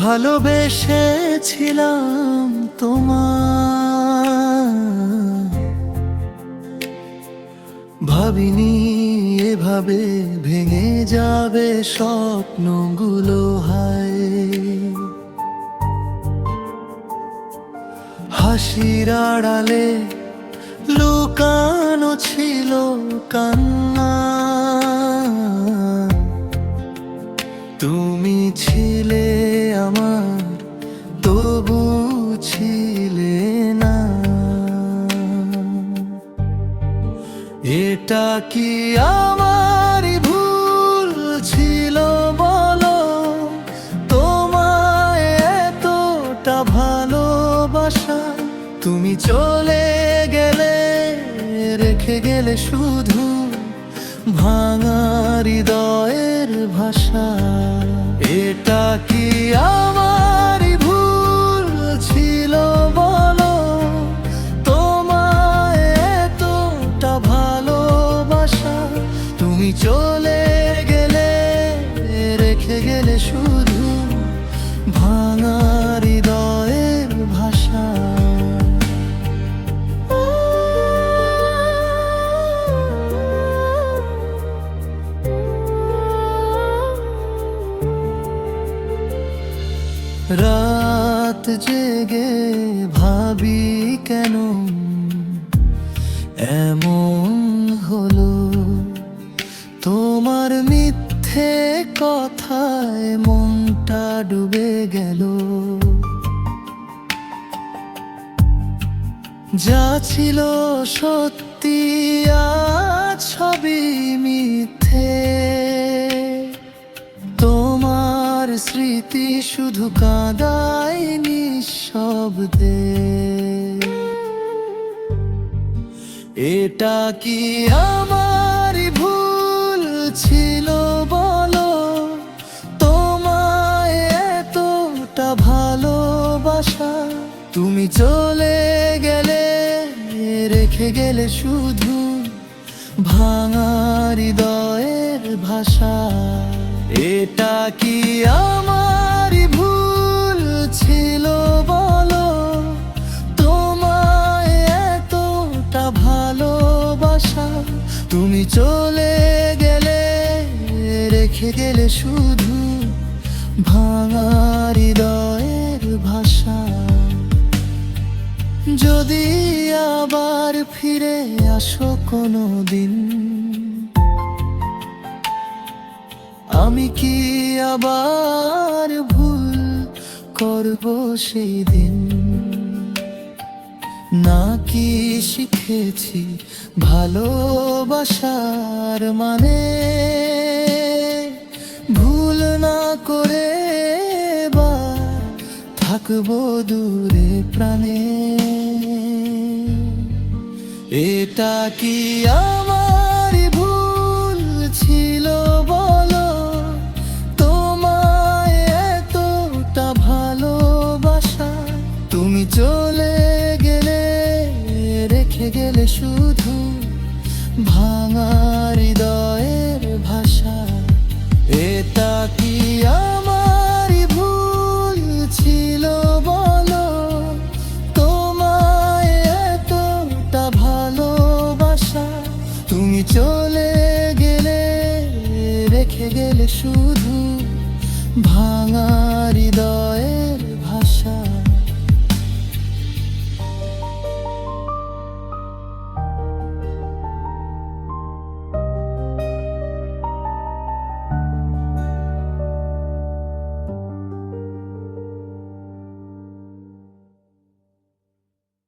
ভালোবেসেছিলাম তোমায়, ভাবিনি এভাবে ভেঙে যাবে স্বপ্নগুলো। হায়, হাসির আড়ালে লুকানো ছিল কান্না। তুমি ছিলে আমার, তবু ছিলে না। এটা কি আমারই ভুল ছিল বলো? তোমায় এতটা ভালোবাসা তুমি চলে গেলে, রেখে গেলে শুধু ভাঙা হৃদয়ের ভাষা। এটা কি আমারই ভুল ছিল বলো? তোমায় এতটা ভালোবাসা তুমি চলে গেলে, রেখে গেলে শুধু ভাঙা হৃদয়ের ভাষা। রাত জেগে ভাবি কেন এমন হলো? তোমার মিথ্যে কথায় মনটা ডুবে গেল। যা ছিল সত্যি আজ সবই মিথ্যে। তোমার স্মৃতি শুধু কাঁদায় নিঃশব্দে। এটা কি আমারই ভুল ছিল বলো? তোমায় এতটা ভালোবাসা তুমি চলে গেলে, রেখে গেলে শুধু ভাঙা হৃদয়ের ভাষা। এটা কি আমারই ভুল ছিল বলো? তোমায় এতটা ভালোবাসা তুমি চলে গেলে, রেখে গেলে শুধু ভাঙা হৃদয়ের ভাষা। যদি আবার ফিরে আসো কোনো দিন, আমি কি আবার ভুল করব সেই দিন? নাকি শিখেছি ভালোবাসার মানে? ভুল না করে বা থাকবো দূরে প্রাণে। এটা কি আমারই ভুল ছিল বলো? তোমায় এতটা ভালোবাসা তুমি চলে গেলে, রেখে গেলে শুধু ভাঙা হৃদয়ের ভাষা। এটা কি আমারই ভুল ছিল বলো? তোমায় এতটা ভালোবাসা তুমি চলে গেলে, রেখে গেলে শুধু ভাঙা হৃদয়।